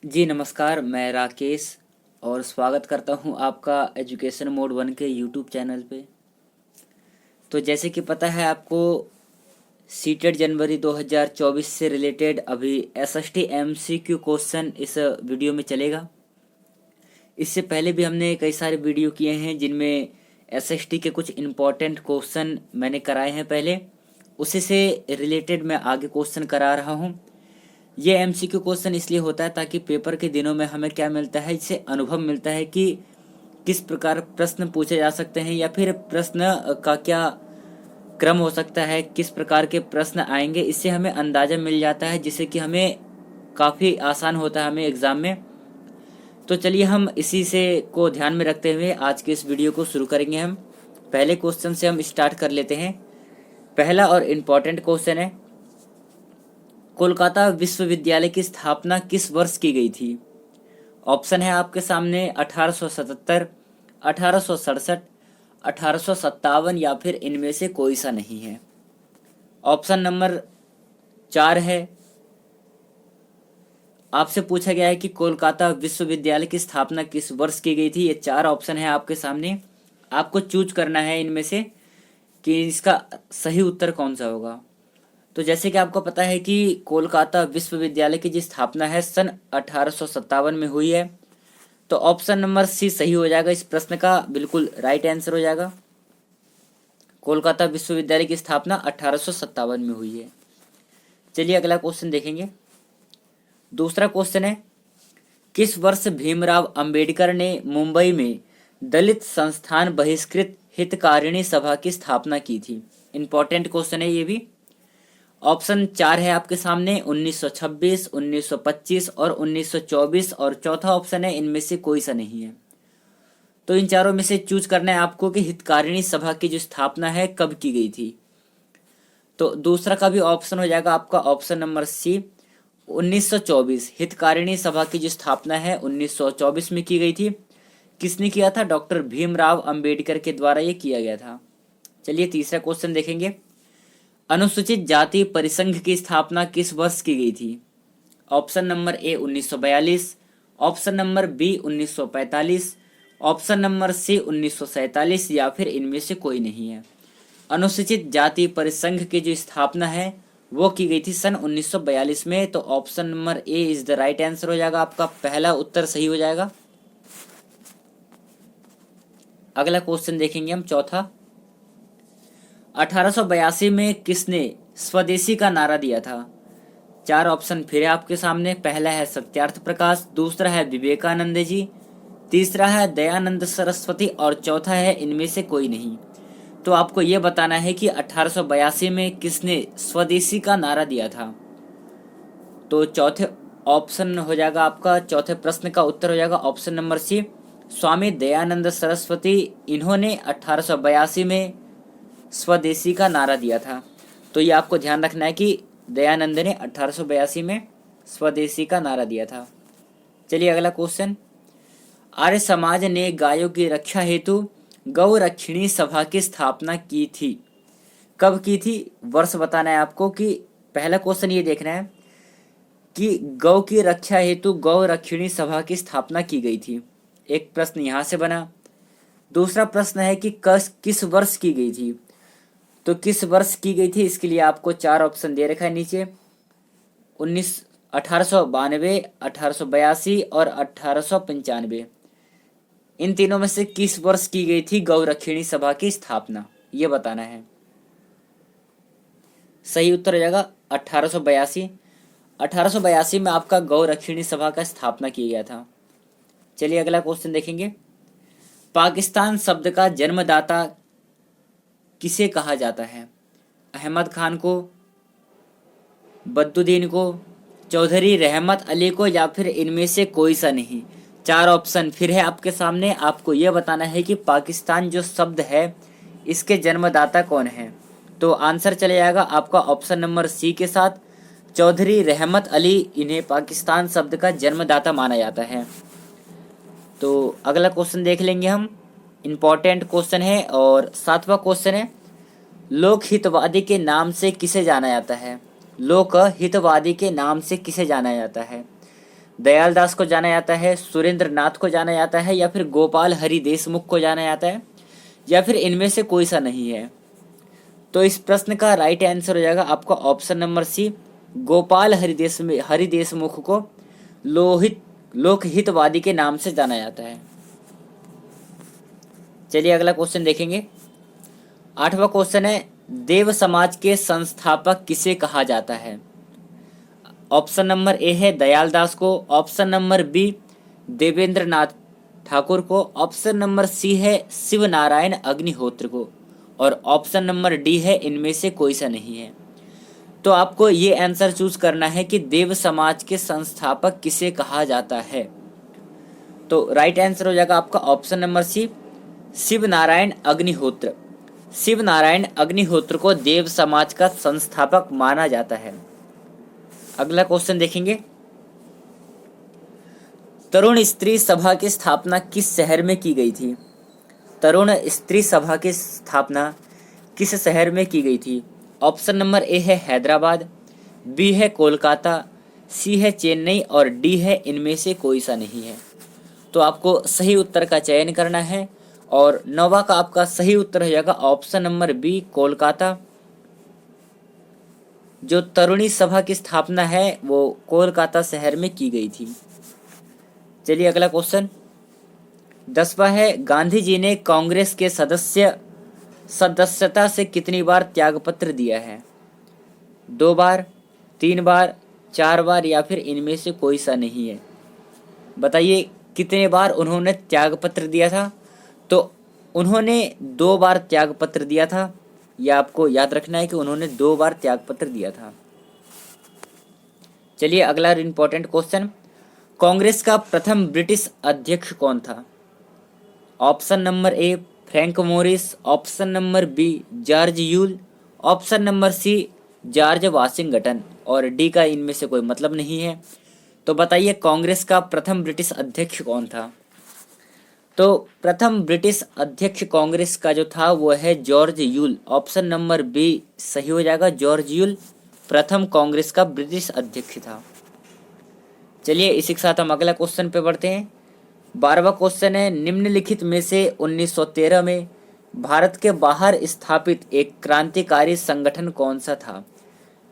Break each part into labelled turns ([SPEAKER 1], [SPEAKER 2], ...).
[SPEAKER 1] जी नमस्कार, मैं राकेश और स्वागत करता हूं आपका एजुकेशन मोड 1 के यूट्यूब चैनल पे। तो जैसे कि पता है आपको, सीटेट जनवरी 2024 से रिलेटेड अभी एसएसटी एमसीक्यू क्वेश्चन इस वीडियो में चलेगा। इससे पहले भी हमने कई सारे वीडियो किए हैं जिनमें एसएसटी के कुछ इम्पोर्टेंट क्वेश्चन मैंने कराए हैं पहले, उसी से रिलेटेड मैं आगे क्वेश्चन करा रहा हूं। ये एमसीक्यू क्वेश्चन इसलिए होता है ताकि पेपर के दिनों में हमें क्या मिलता है, इससे अनुभव मिलता है कि किस प्रकार प्रश्न पूछे जा सकते हैं या फिर प्रश्न का क्या क्रम हो सकता है, किस प्रकार के प्रश्न आएंगे। इससे हमें अंदाजा मिल जाता है जिससे कि हमें काफ़ी आसान होता है हमें एग्ज़ाम में। तो चलिए हम इसी से को ध्यान में रखते हुए आज के इस वीडियो को शुरू करेंगे। हम पहले क्वेश्चन से हम स्टार्ट कर लेते हैं। पहला और इम्पॉर्टेंट क्वेश्चन है, कोलकाता विश्वविद्यालय की स्थापना किस वर्ष की गई थी? ऑप्शन है आपके सामने 1877, 1867, 1857 या फिर इनमें से कोई सा नहीं है। ऑप्शन नंबर 4 है, आपसे पूछा गया है कि कोलकाता विश्वविद्यालय की स्थापना किस वर्ष की गई थी। ये 4 ऑप्शन है आपके सामने, आपको चूज करना है इनमें से कि इसका सही उत्तर कौन सा होगा। तो जैसे कि आपको पता है कि कोलकाता विश्वविद्यालय की जो स्थापना है सन 1857 में हुई है, तो ऑप्शन नंबर सी सही हो जाएगा। इस प्रश्न का बिल्कुल राइट आंसर हो जाएगा। कोलकाता विश्वविद्यालय की स्थापना 1857 में हुई है। चलिए अगला क्वेश्चन देखेंगे। दूसरा क्वेश्चन है, किस वर्ष भीमराव अंबेडकर ने मुंबई में दलित संस्थान बहिष्कृत हितकारिणी सभा की स्थापना की थी? इंपॉर्टेंट क्वेश्चन है ये भी। ऑप्शन 4 है आपके सामने, 1926, 1925 और 1924 और चौथा ऑप्शन है इनमें से कोई सा नहीं है। तो इन चारों में से चूज करना है आपको कि हितकारिणी सभा की जो स्थापना है कब की गई थी। तो दूसरा का भी ऑप्शन हो जाएगा आपका ऑप्शन नंबर सी, 1924। हितकारिणी सभा की जो स्थापना है 1924 में की गई थी। किसने किया था? डॉक्टर भीमराव अंबेडकर के द्वारा ये किया गया था। चलिए तीसरा क्वेश्चन देखेंगे। अनुसूचित जाति परिसंघ की स्थापना किस वर्ष की गई थी? Option number A 1942, option number B 1945, option number C 1947 या फिर इनमें से कोई नहीं है। अनुसूचित जाति परिसंघ की जो स्थापना है वो की गई थी सन 1942 में। तो option number A is the right answer हो जाएगा, आपका पहला उत्तर सही हो जाएगा। अगला क्वेश्चन देखेंगे हम, चौथा। 1882 में किसने स्वदेशी का नारा दिया था? 4 ऑप्शन फिर है आपके सामने। पहला है सत्यार्थ प्रकाश, दूसरा है विवेकानंद जी, तीसरा है दयानंद सरस्वती और चौथा है इनमें से कोई नहीं। तो आपको यह बताना है कि 1882 में किसने स्वदेशी का नारा दिया था। तो चौथे ऑप्शन हो जाएगा आपका, चौथे प्रश्न का उत्तर हो जाएगा ऑप्शन नंबर सी, स्वामी दयानंद सरस्वती। इन्होंने 1882 में स्वदेशी का नारा दिया था। तो ये आपको ध्यान रखना है कि दयानंद ने 1882 में स्वदेशी का नारा दिया था। चलिए अगला क्वेश्चन। आर्य समाज ने गायों की रक्षा हेतु गौ रक्षिणी सभा की स्थापना की थी। कब की थी? वर्ष बताना है आपको। कि पहला क्वेश्चन ये देखना है कि गौ की रक्षा हेतु गौ रक्षिणी सभा की स्थापना की गई थी। एक प्रश्न यहाँ से बना। दूसरा प्रश्न है कि किस वर्ष की गई थी। तो किस वर्ष की गई थी, इसके लिए आपको 4 ऑप्शन दे रखा है नीचे, 1892, 1882 और 1895। इन तीनों में से किस वर्ष की गई थी गौ रक्षिणी सभा की स्थापना, ये बताना है। सही उत्तर हो जाएगा 1882। 1882 में आपका गौ रक्षिणी सभा का स्थापना किया गया था। चलिए अगला क्वेश्चन देखेंगे। पाकिस्तान शब्द का जन्मदाता किसे कहा जाता है? अहमद खान को, बद्रुद्दीन को, चौधरी रहमत अली को या फिर इनमें से कोई सा नहीं। 4 ऑप्शन फिर है आपके सामने, आपको यह बताना है कि पाकिस्तान जो शब्द है इसके जन्मदाता कौन है। तो आंसर चले जाएगा आपका ऑप्शन नंबर सी के साथ, चौधरी रहमत अली। इन्हें पाकिस्तान शब्द का जन्मदाता माना जाता है। तो अगला क्वेश्चन देख लेंगे हम, इम्पोर्टेंट क्वेश्चन है। और 7वां क्वेश्चन है, लोक हितवादी के नाम से किसे जाना जाता है? लोक हितवादी के नाम से किसे जाना जाता है? दयालदास को जाना जाता है, सुरेंद्र नाथ को जाना जाता है, या फिर गोपाल हरि देशमुख को जाना जाता है, या फिर इनमें से कोई सा नहीं है? तो इस प्रश्न का राइट आंसर हो जाएगा आपका option number C, Gopal Hari Deshmukh को लोकहितवादी के नाम से जाना जाता है। चलिए अगला क्वेश्चन देखेंगे। 8वां क्वेश्चन है, देव समाज के संस्थापक किसे कहा जाता है? ऑप्शन नंबर ए है दयालदास को, option number B Devendra Nath Thakur को, ऑप्शन नंबर सी है शिव नारायण अग्निहोत्र को, और ऑप्शन नंबर डी है इनमें से कोई सा नहीं है। तो आपको ये आंसर चूज करना है कि देव समाज के संस्थापक किसे कहा जाता है। तो राइट आंसर हो जाएगा आपका option number C, Shiv Narayan Agnihotri. Shiv Narayan अग्निहोत्र को देव समाज का संस्थापक माना जाता है। अगला क्वेश्चन देखेंगे। तरुण स्त्री सभा की स्थापना किस शहर में की गई थी? तरुण स्त्री सभा की स्थापना किस शहर में की गई थी? ऑप्शन नंबर ए है हैदराबाद, बी है कोलकाता, सी है चेन्नई, और डी है इनमें से कोई सा नहीं है। तो आपको सही उत्तर का चयन करना है, और 9वां का आपका सही उत्तर हो जाएगा ऑप्शन नंबर बी, कोलकाता। जो तरुणी सभा की स्थापना है वो कोलकाता शहर में की गई थी। चलिए अगला क्वेश्चन 10वां है, गांधी जी ने कांग्रेस के सदस्यता से कितनी बार त्यागपत्र दिया है? 2 बार, 3 बार, 4 बार, या फिर इनमें से कोई सा नहीं है? बताइए कितने बार उन्होंने त्यागपत्र दिया था? तो उन्होंने 2 बार त्यागपत्र दिया था। यह आपको याद रखना है कि उन्होंने 2 बार त्यागपत्र दिया था। चलिए अगला इंपॉर्टेंट क्वेश्चन, कांग्रेस का प्रथम ब्रिटिश अध्यक्ष कौन था? Option number A Frank Morris, option number B George Yule, option number C George Washington, और डी का इनमें से कोई मतलब नहीं है। तो बताइए कांग्रेस का प्रथम ब्रिटिश अध्यक्ष कौन था? तो प्रथम ब्रिटिश अध्यक्ष कांग्रेस का जो था वो है George Yule. Option number B सही हो जाएगा, जॉर्ज यूल प्रथम कांग्रेस का ब्रिटिश अध्यक्ष था। चलिए इसी के साथ हम अगला क्वेश्चन पे बढ़ते हैं। 12वां क्वेश्चन है, निम्नलिखित में से 1913 में भारत के बाहर स्थापित एक क्रांतिकारी संगठन कौन सा था?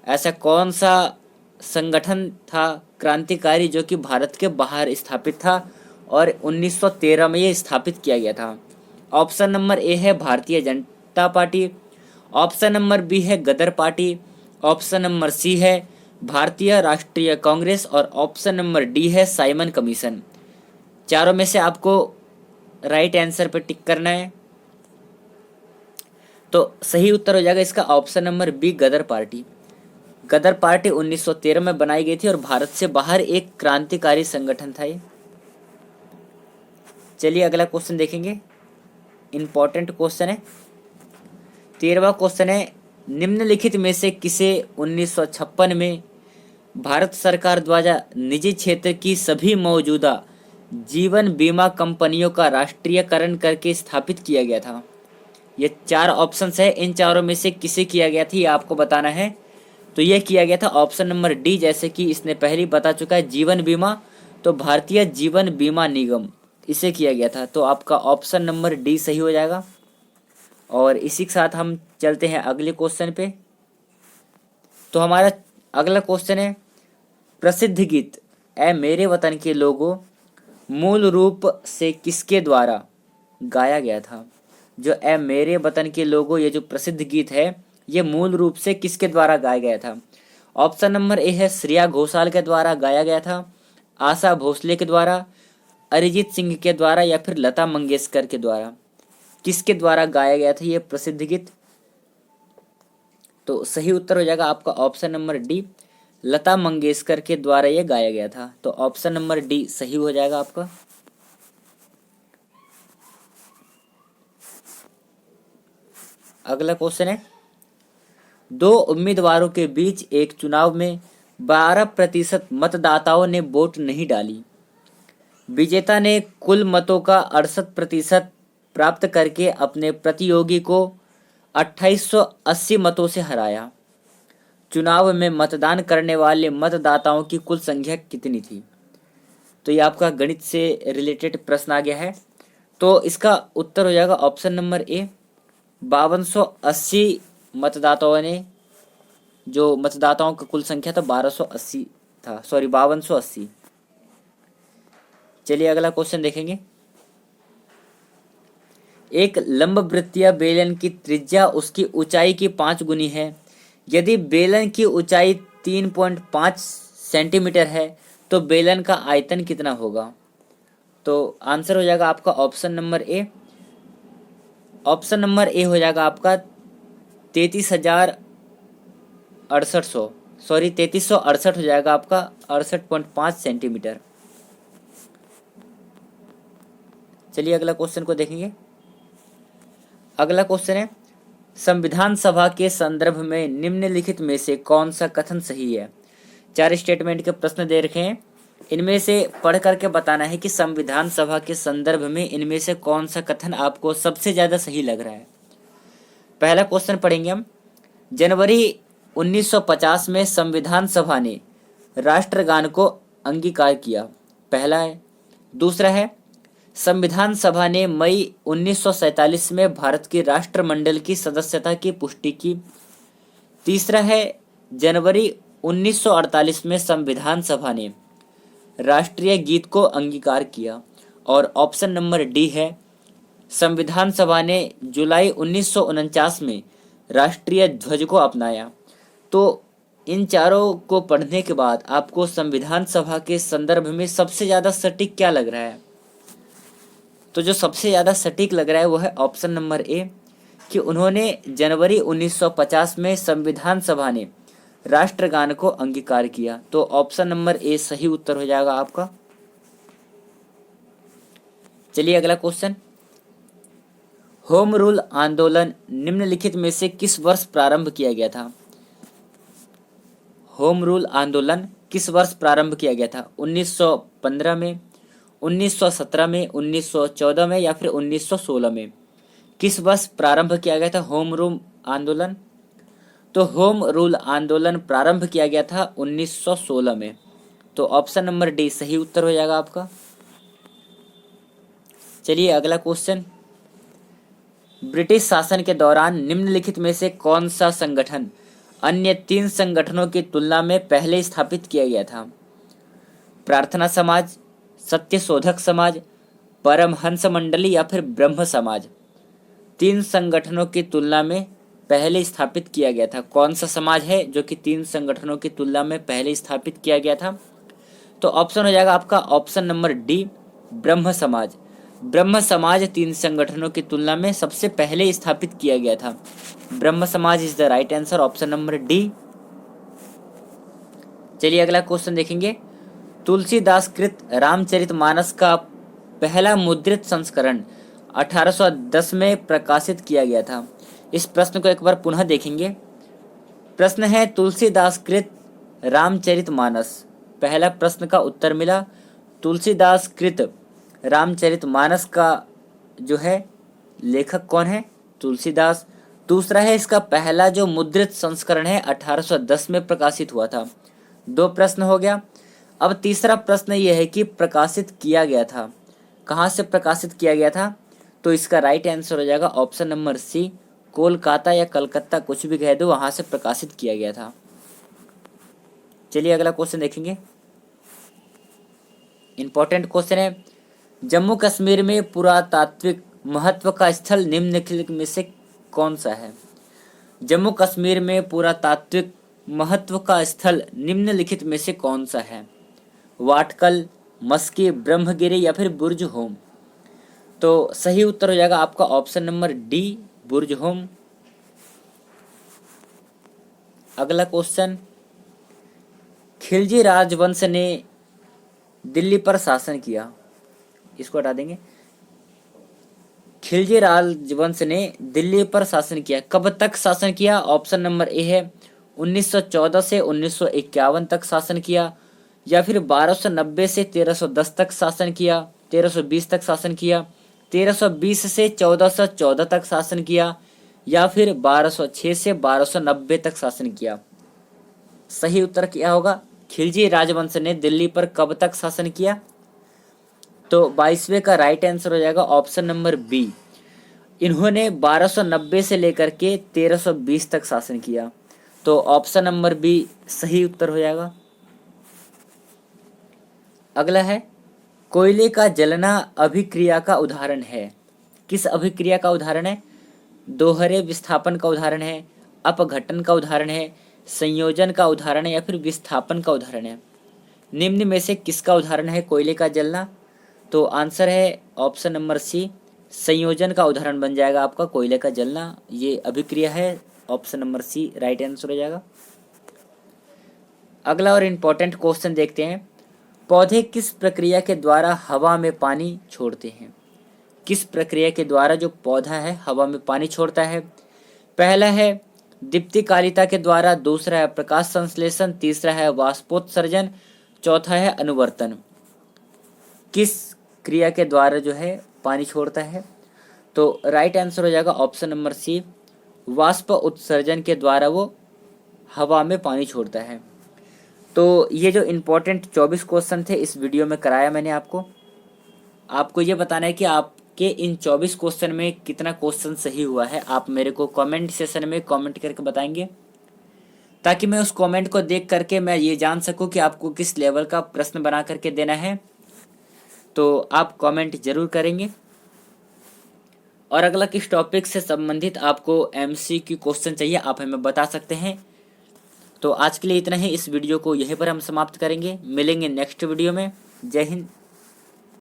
[SPEAKER 1] ऐसा कौन सा संगठन था क्रांतिकारी जो कि भारत के बाहर स्थापित था और 1913 में ये स्थापित किया गया था? ऑप्शन नंबर ए है Bharatiya Janata party, option number B है गदर पार्टी, ऑप्शन नंबर सी है भारतीय राष्ट्रीय कांग्रेस, और ऑप्शन नंबर डी है साइमन कमीशन। चारों में से आपको राइट आंसर पर टिक करना है। तो सही उत्तर हो जाएगा इसका ऑप्शन नंबर बी, गदर पार्टी। गदर पार्टी 1913 में बनाई गई थी और भारत से बाहर एक क्रांतिकारी संगठन था ये। चलिए अगला क्वेश्चन देखेंगे, इंपॉर्टेंट क्वेश्चन है। 13वां क्वेश्चन है, निम्नलिखित में से किसे 1956 में भारत सरकार द्वारा निजी क्षेत्र की सभी मौजूदा जीवन बीमा कंपनियों का राष्ट्रीयकरण करके स्थापित किया गया था? ये 4 ऑप्शंस है, इन चारों में से किसे किया गया था ये आपको बताना है। तो ये किया गया था ऑप्शन नंबर डी, जैसे कि इसने पहले बता चुका है जीवन बीमा, तो भारतीय जीवन बीमा निगम, इसे किया गया था। तो आपका ऑप्शन नंबर डी सही हो जाएगा। और इसी के साथ हम चलते हैं अगले क्वेश्चन पे। तो हमारा अगला क्वेश्चन है, प्रसिद्ध गीत ऐ मेरे वतन के लोगों मूल रूप से किसके द्वारा गाया गया था? जो ऐ मेरे वतन के लोगों ये जो प्रसिद्ध गीत है ये मूल रूप से किसके द्वारा गाया गया था? ऑप्शन नंबर ए है श्रेया घोषाल के द्वारा गाया गया था, आशा भोसले के द्वारा, अरिजीत सिंह के द्वारा, या फिर लता मंगेशकर के द्वारा? किसके द्वारा गाया गया था ये प्रसिद्ध गीत? तो सही उत्तर हो जाएगा आपका option number D, Lata Mangeshkar के द्वारा ये गाया गया था। तो ऑप्शन नंबर डी सही हो जाएगा आपका। अगला क्वेश्चन है, 2 उम्मीदवारों के बीच एक चुनाव में 12% मतदाताओं ने वोट नहीं डाली। विजेता ने कुल मतों का 68% प्राप्त करके अपने प्रतियोगी को 2880 मतों से हराया। चुनाव में मतदान करने वाले मतदाताओं की कुल संख्या कितनी थी? तो ये आपका गणित से रिलेटेड प्रश्न आ गया है। तो इसका उत्तर हो जाएगा ऑप्शन नंबर ए, 5280 मतदाताओं ने, जो मतदाताओं का कुल संख्या था 1280 था, सॉरी 5280। चलिए अगला क्वेश्चन देखेंगे। एक लंबवृत्तीय बेलन की त्रिज्या उसकी ऊंचाई की 5 गुनी है। यदि बेलन की ऊंचाई 3.5 सेंटीमीटर है तो बेलन का आयतन कितना होगा? तो आंसर हो जाएगा आपका ऑप्शन नंबर ए। ऑप्शन नंबर ए हो जाएगा आपका 3368 हो जाएगा आपका, 68.5 सेंटीमीटर। चलिए अगला क्वेश्चन को देखेंगे। अगला क्वेश्चन है, संविधान सभा के संदर्भ में निम्नलिखित में से कौन सा कथन सही है? 4 स्टेटमेंट के प्रश्न दे रखे हैं, इनमें से पढ़ करके बताना है कि संविधान सभा के संदर्भ में इनमें से कौन सा कथन आपको सबसे ज्यादा सही लग रहा है। पहला क्वेश्चन पढ़ेंगे हम। जनवरी 1950 में संविधान सभा ने राष्ट्रगान को अंगीकार किया, पहला है। दूसरा है, संविधान सभा ने मई 1947 में भारत की राष्ट्रमंडल की सदस्यता की पुष्टि की। तीसरा है, जनवरी 1948 में संविधान सभा ने राष्ट्रीय गीत को अंगीकार किया। और ऑप्शन नंबर डी है, संविधान सभा ने जुलाई 1949 में राष्ट्रीय ध्वज को अपनाया। तो इन चारों को पढ़ने के बाद आपको संविधान सभा के संदर्भ में सबसे ज़्यादा सटीक क्या लग रहा है? तो जो सबसे ज़्यादा सटीक लग रहा है वो है ऑप्शन नंबर ए, कि उन्होंने जनवरी 1950 में संविधान सभा ने राष्ट्रगान को अंगीकार किया। तो ऑप्शन नंबर ए सही उत्तर हो जाएगा आपका। चलिए अगला क्वेश्चन। होम रूल आंदोलन निम्नलिखित में से किस वर्ष प्रारंभ किया गया था? होम रूल आंदोलन किस वर्ष प्रारंभ किया गया था? 1915 में, 1917 में, 1914 में या फिर 1916 में? किस वर्ष प्रारंभ किया गया था होम रूल आंदोलन? तो होम रूल आंदोलन प्रारंभ किया गया था 1916 में। तो ऑप्शन नंबर डी सही उत्तर हो जाएगा आपका। चलिए अगला क्वेश्चन। ब्रिटिश शासन के दौरान निम्नलिखित में से कौन सा संगठन अन्य 3 संगठनों की तुलना में पहले स्थापित किया गया था? प्रार्थना समाज, सत्यशोधक समाज, परमहंस मंडली या फिर ब्रह्म समाज? 3 संगठनों की तुलना में पहले स्थापित किया गया था। कौन सा समाज है जो कि 3 संगठनों की तुलना में पहले स्थापित किया गया था? तो ऑप्शन हो जाएगा आपका ऑप्शन नंबर डी, ब्रह्म समाज। ब्रह्म समाज 3 संगठनों की तुलना में सबसे पहले स्थापित किया गया था। ब्रह्म समाज is the right answer, option number D. चलिए अगला क्वेश्चन देखेंगे। तुलसीदास कृत रामचरितमानस का पहला मुद्रित संस्करण 1810 में प्रकाशित किया गया था। इस प्रश्न को एक बार पुनः देखेंगे। प्रश्न है, तुलसीदास कृत रामचरितमानस। पहला प्रश्न का उत्तर मिला, तुलसीदास कृत रामचरितमानस का जो है लेखक कौन है? तुलसीदास। दूसरा है, इसका पहला जो मुद्रित संस्करण है 1810 में प्रकाशित हुआ था। 2 प्रश्न हो गया। अब तीसरा प्रश्न यह है कि प्रकाशित किया गया था, कहाँ से प्रकाशित किया गया था? तो इसका राइट आंसर हो जाएगा ऑप्शन नंबर सी, कोलकाता या कलकत्ता कुछ भी कह दो, वहां से प्रकाशित किया गया था। चलिए अगला क्वेश्चन देखेंगे। इंपॉर्टेंट क्वेश्चन है, जम्मू कश्मीर में पुरातात्विक महत्व का स्थल निम्नलिखित में से कौन सा है? जम्मू कश्मीर में पुरातात्विक महत्व का स्थल निम्नलिखित में से कौन सा है? वाटकल, मस्की, ब्रह्मगिरी या फिर बुर्ज होम? तो सही उत्तर हो जाएगा आपका ऑप्शन नंबर डी, बुर्ज होम। अगला क्वेश्चन, खिलजी राजवंश ने दिल्ली पर शासन किया। इसको हटा देंगे। खिलजी राजवंश ने दिल्ली पर शासन किया, कब तक शासन किया? ऑप्शन नंबर ए है 1914 से 1951 तक शासन किया, या फिर 1290 से 1310 तक शासन किया, 1320 तक शासन किया, 1320 से 1414 तक शासन किया, या फिर 1206 से 1290 तक शासन किया। सही उत्तर क्या होगा? खिलजी राजवंश ने दिल्ली पर कब तक शासन किया? तो 22वें का राइट आंसर हो जाएगा ऑप्शन नंबर बी। इन्होंने 1290 से लेकर के 1320 तक शासन किया। तो ऑप्शन नंबर बी सही उत्तर हो जाएगा। अगला है, कोयले का जलना अभिक्रिया का उदाहरण है। किस अभिक्रिया का उदाहरण है? दोहरे विस्थापन का उदाहरण है, अपघटन का उदाहरण है, संयोजन का उदाहरण है, या फिर विस्थापन का उदाहरण है। निम्न में से किसका उदाहरण है कोयले का जलना? तो आंसर है ऑप्शन नंबर सी, संयोजन का उदाहरण बन जाएगा आपका कोयले का जलना। ये अभिक्रिया है, option number C right answer हो जाएगा। अगला और इम्पोर्टेंट क्वेश्चन देखते हैं, पौधे किस प्रक्रिया के द्वारा हवा में पानी छोड़ते हैं? किस प्रक्रिया के द्वारा जो पौधा है हवा में पानी छोड़ता है? पहला है दीप्तिकालिता के द्वारा, दूसरा है प्रकाश संश्लेषण, तीसरा है वाष्पोत्सर्जन, चौथा है अनुवर्तन। किस क्रिया के द्वारा जो है पानी छोड़ता है? तो राइट आंसर हो जाएगा ऑप्शन नंबर सी, वाष्प उत्सर्जन के द्वारा वो हवा में पानी छोड़ता है। तो ये जो इम्पोर्टेंट 24 क्वेश्चन थे इस वीडियो में कराया मैंने आपको ये बताना है कि आपके इन 24 क्वेश्चन में कितना क्वेश्चन सही हुआ है। आप मेरे को कमेंट सेशन में कमेंट करके बताएंगे, ताकि मैं उस कमेंट को देख करके मैं ये जान सकूं कि आपको किस लेवल का प्रश्न बना करके देना है। तो आप कमेंट जरूर करेंगे। और अगला किस टॉपिक से संबंधित आपको MCQ क्वेश्चन चाहिए आप हमें बता सकते हैं। तो आज के लिए इतना ही। इस वीडियो को यहीं पर हम समाप्त करेंगे। मिलेंगे नेक्स्ट वीडियो में। जय हिंद।